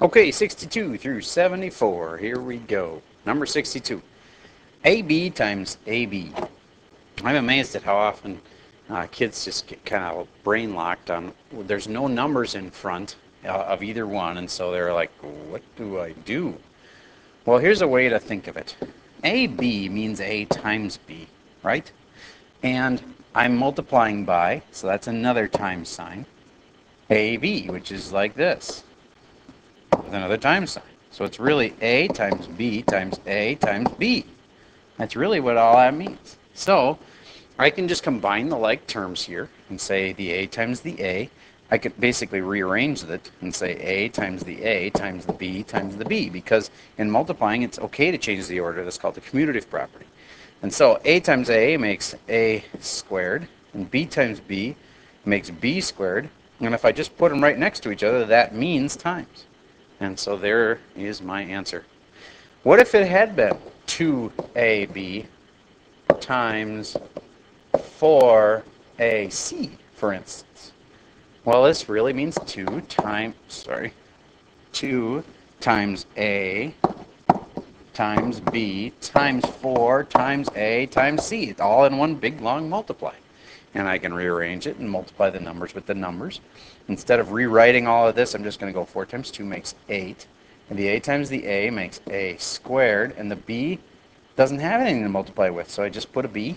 Okay, 62 through 74. Here we go. Number 62. AB times AB. I'm amazed at how often kids just get kind of brain locked on, there's no numbers in front of either one, and so they're like, what do I do? Well, here's a way to think of it. AB means A times B, right? And I'm multiplying by, so that's another times sign, AB, which is like this, with another times sign. So it's really A times B times A times B. That's really what all that means. So I can just combine the like terms here and say the A times the A. I could basically rearrange it and say A times the A times the B times the B, because in multiplying it's okay to change the order. That's called the commutative property. And so A times A makes A squared, and B times B makes B squared. And if I just put them right next to each other, that means times. And so there is my answer. What if it had been 2AB times 4AC, for instance? Well, this really means 2 times A times B times 4 times A times C. It's all in one big long multiply. And I can rearrange it and multiply the numbers with the numbers. Instead of rewriting all of this, I'm just going to go 4 times 2 makes 8. And the A times the A makes A squared. And the B doesn't have anything to multiply with, so I just put a B.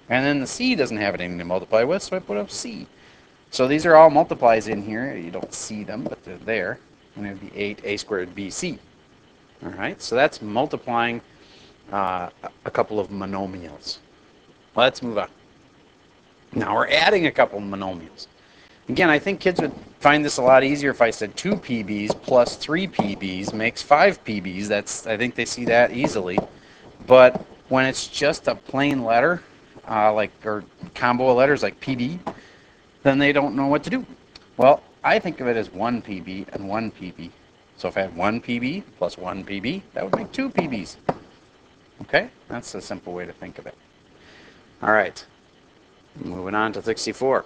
And then the C doesn't have anything to multiply with, so I put a C. So these are all multiplies in here. You don't see them, but they're there. And it would be 8A squared BC. All right, so that's multiplying a couple of monomials. Let's move on. Now we're adding a couple of monomials. Again, I think kids would find this a lot easier if I said 2 PBs plus 3 PBs makes 5 PBs. I think they see that easily. But when it's just a plain letter, or combo of letters like PB, then they don't know what to do. Well, I think of it as 1 PB and 1 PB. So if I had 1 PB plus 1 PB, that would make 2 PBs. Okay? That's a simple way to think of it. All right. Moving on to 64.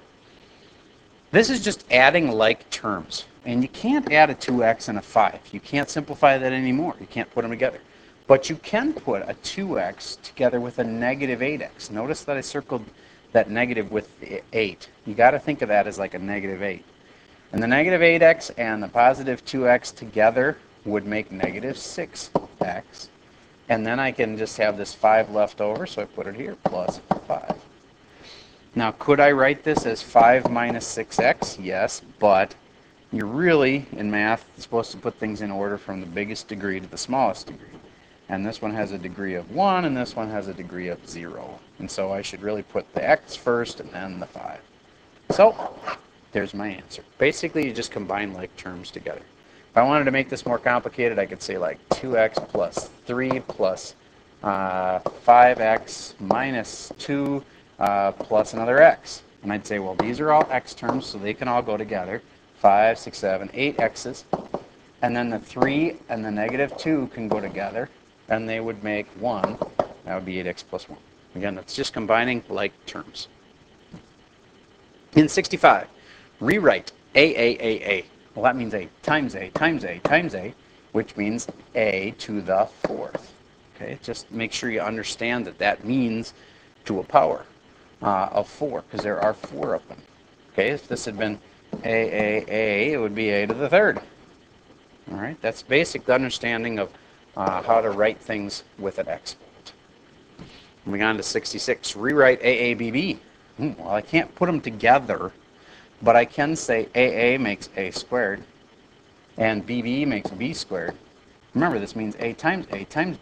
This is just adding like terms. And you can't add a 2x and a 5. You can't simplify that anymore. You can't put them together. But you can put a 2x together with a negative 8x. Notice that I circled that negative with the 8. You got to think of that as like a negative 8. And the negative 8x and the positive 2x together would make negative 6x. And then I can just have this 5 left over, so I put it here, plus 5. Now, could I write this as 5 minus 6x? Yes, but you're really, in math, supposed to put things in order from the biggest degree to the smallest degree. And this one has a degree of 1, and this one has a degree of 0. And so I should really put the x first and then the 5. So there's my answer. Basically, you just combine like terms together. If I wanted to make this more complicated, I could say like 2x plus 3 plus 5x minus 2 plus another x. And I'd say, well, these are all x terms, so they can all go together. 5, 6, 7, 8 x's. And then the 3 and the negative 2 can go together, and they would make 1. That would be 8x plus 1. Again, that's just combining like terms. In 65, rewrite aaaa. Well, that means a times a times a times a, which means a to the 4th. Okay, just make sure you understand that that means to a power of 4, because there are 4 of them. Okay, if this had been aaaa, it would be a to the 3rd. All right, that's basic understanding of how to write things with an exponent. Moving on to 66, rewrite AABB. Well, I can't put them together, but I can say AA makes A squared, and BB makes B squared. Remember, this means A times B times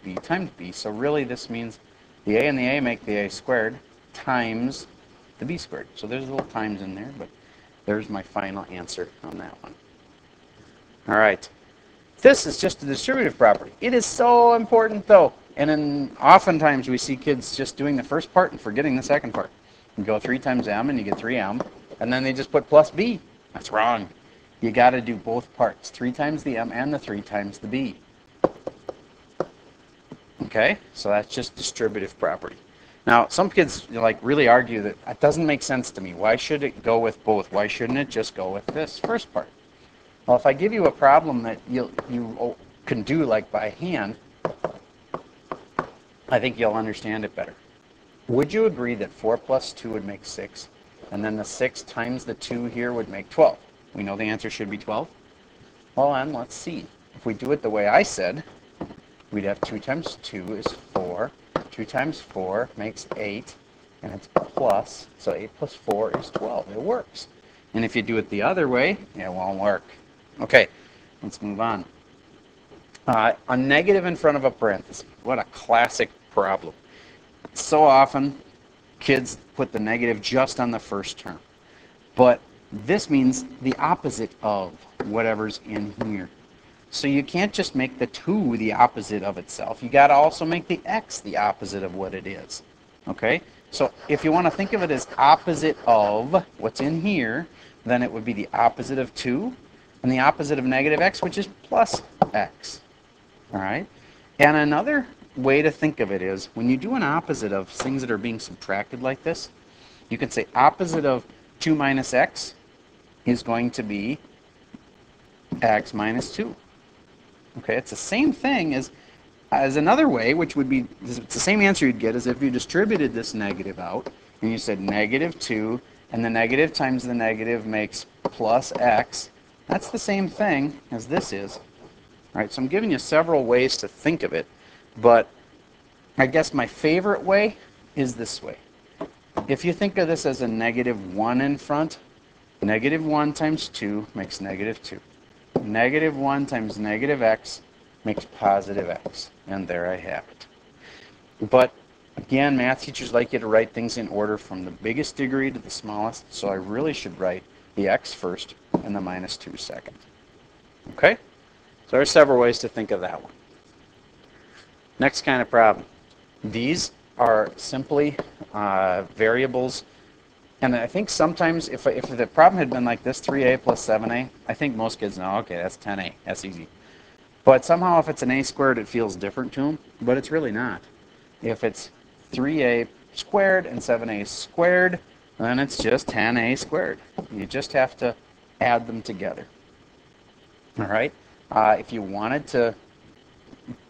B, so really this means the A and the A make the A squared times the B squared. So there's a little times in there, but there's my final answer on that one. All right. This is just a distributive property. It is so important, though. And oftentimes we see kids just doing the first part and forgetting the second part. You go 3 times m and you get 3m, and then they just put plus b. That's wrong. You got to do both parts, 3 times the m and the 3 times the b. Okay, so that's just distributive property. Now, some kids really argue that that doesn't make sense to me. Why should it go with both? Why shouldn't it just go with this first part? Well, if I give you a problem that you can do like by hand, I think you'll understand it better. Would you agree that 4 plus 2 would make 6? And then the 6 times the 2 here would make 12. We know the answer should be 12. Well, then let's see. If we do it the way I said, we'd have 2 times 2 is 4. 2 times 4 makes 8, and it's plus. So 8 plus 4 is 12. It works. And if you do it the other way, it won't work. Okay, let's move on. A negative in front of a parenthesis. What a classic problem. So often, kids put the negative just on the first term. But this means the opposite of whatever's in here. So you can't just make the 2 the opposite of itself. You got to also make the x the opposite of what it is. Okay? So if you want to think of it as opposite of what's in here, then it would be the opposite of 2 and the opposite of negative x, which is plus x. All right? And another way to think of it is when you do an opposite of things that are being subtracted like this, you can say opposite of 2 minus x is going to be x minus 2. Okay, it's the same thing as another way, which would be, it's the same answer you'd get as if you distributed this negative out and you said negative 2 and the negative times the negative makes plus x. That's the same thing as this is. All right, so I'm giving you several ways to think of it, but I guess my favorite way is this way. If you think of this as a negative 1 in front, negative 1 times 2 makes negative 2. Negative 1 times negative x makes positive x. And there I have it. But again, math teachers like you to write things in order from the biggest degree to the smallest, so I really should write the x first and the minus 2 second. Okay? So there are several ways to think of that one. Next kind of problem. These are simply variables. And I think sometimes if the problem had been like this, 3a plus 7a, I think most kids know, okay, that's 10a. That's easy. But somehow if it's an a squared, it feels different to them. But it's really not. If it's 3a squared and 7a squared, then it's just 10a squared. You just have to add them together. All right? If you wanted to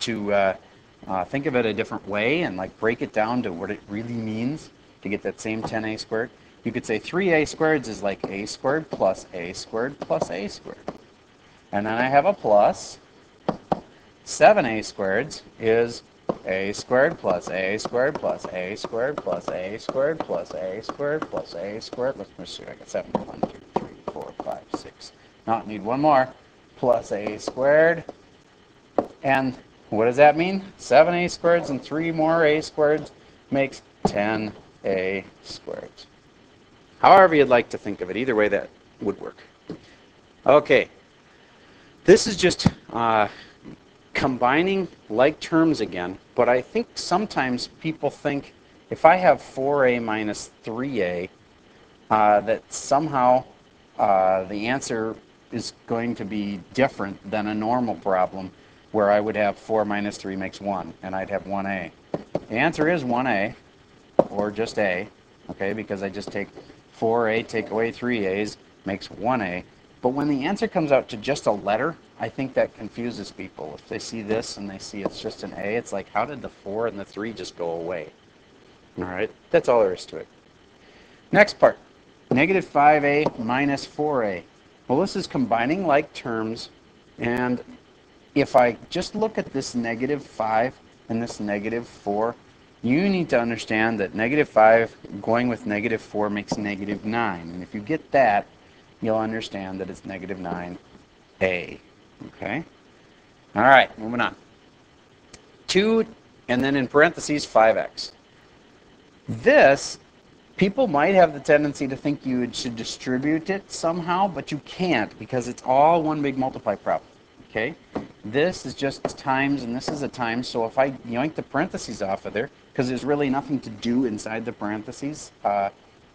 think of it a different way and like break it down to what it really means to get that same 10a squared, you could say 3a squared is like a squared plus a squared plus a squared. And then I have a plus. 7a squared is a squared plus a squared plus a squared plus a squared plus a squared plus a squared. Let's see, I got 7. 1, 2, 3, 4, 5, 6. Now I need one more. Plus a squared. And what does that mean? 7a squareds and 3 more a squareds makes 10a squareds. However you'd like to think of it, either way that would work. Okay, this is just combining like terms again, but I think sometimes people think if I have 4a minus 3a, that somehow the answer is going to be different than a normal problem where I would have 4 minus 3 makes 1, and I'd have 1a. The answer is 1a, or just a, okay, because I just take 4a, take away 3a's, makes 1a. But when the answer comes out to just a letter, I think that confuses people. If they see this and they see it's just an a, it's like, how did the 4 and the 3 just go away? All right, that's all there is to it. Next part, negative 5a minus 4a. Well, this is combining like terms, and if I just look at this negative 5 and this negative 4, you need to understand that negative 5 going with negative 4 makes negative 9. And if you get that, you'll understand that it's negative 9a. Okay? All right, moving on. 2, and then in parentheses, 5x. This, people might have the tendency to think you should distribute it somehow, but you can't because it's all one big multiply problem. Okay? This is just times, and this is a times, so if I yoink the parentheses off of there, because there's really nothing to do inside the parentheses,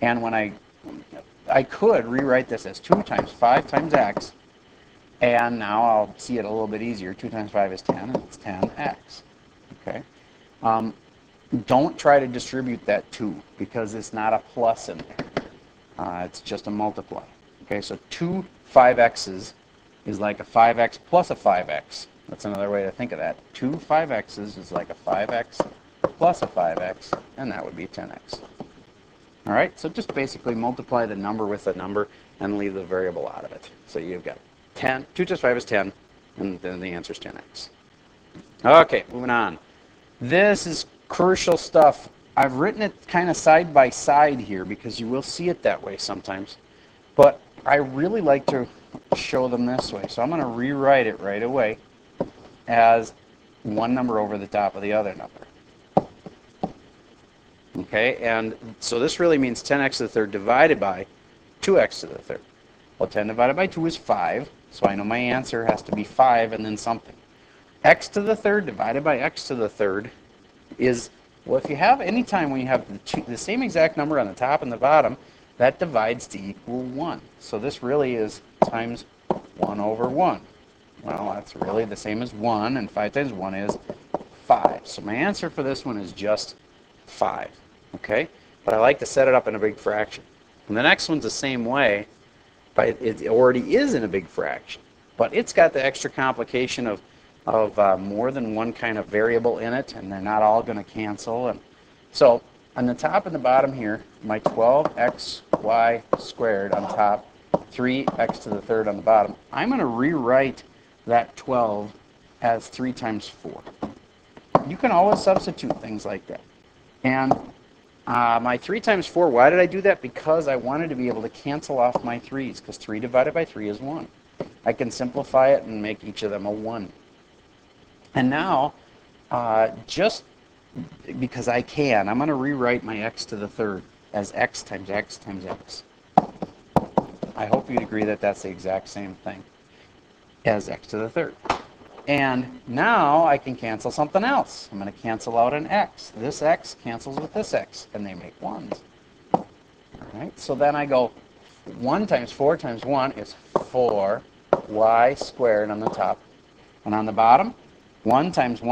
and when I could rewrite this as 2 times 5 times x, and now I'll see it a little bit easier. 2 times 5 is 10, and it's 10x. Okay? Don't try to distribute that 2, because it's not a plus in there. It's just a multiply. Okay, so 2 5x's is like a 5x plus a 5x. That's another way to think of that. Two 5x's is like a 5x plus a 5x, and that would be 10x. All right, so just basically multiply the number with the number and leave the variable out of it. So you've got 10, 2 times 5 is 10, and then the answer is 10x. Okay, moving on. This is crucial stuff. I've written it kind of side by side here because you will see it that way sometimes. But I really like to show them this way. So I'm going to rewrite it right away as one number over the top of the other number. Okay, and so this really means 10x to the third divided by 2x to the third. Well, 10 divided by 2 is 5, so I know my answer has to be 5 and then something. X to the third divided by x to the third is, well, if you have any time when you have the same exact number on the top and the bottom, that divides to equal 1. So this really is times 1 over 1. Well, that's really the same as 1, and 5 times 1 is 5. So my answer for this one is just 5. Okay? But I like to set it up in a big fraction. And the next one's the same way, but it already is in a big fraction. But it's got the extra complication of more than one kind of variable in it, and they're not all going to cancel. And so on the top and the bottom here, my 12xy squared on top, 3x to the third on the bottom, I'm going to rewrite that 12 as 3 times 4. You can always substitute things like that. And my 3 times 4, why did I do that? Because I wanted to be able to cancel off my 3's, because 3 divided by 3 is 1. I can simplify it and make each of them a 1. And now, just because I can, I'm going to rewrite my x to the third as x times x times x. I hope you'd agree that that's the exact same thing as x to the third. And now I can cancel something else. I'm going to cancel out an x. This x cancels with this x, and they make 1s. All right, so then I go 1 times 4 times 1 is 4y squared on the top. And on the bottom, 1 times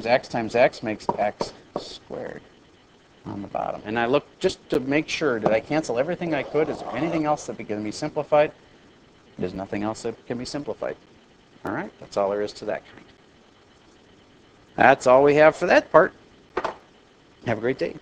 x makes x squared on the bottom. And I look just to make sure, did I cancel everything I could? Is there anything else that can be simplified? There's nothing else that can be simplified. All right, that's all there is to that kind. That's all we have for that part. Have a great day.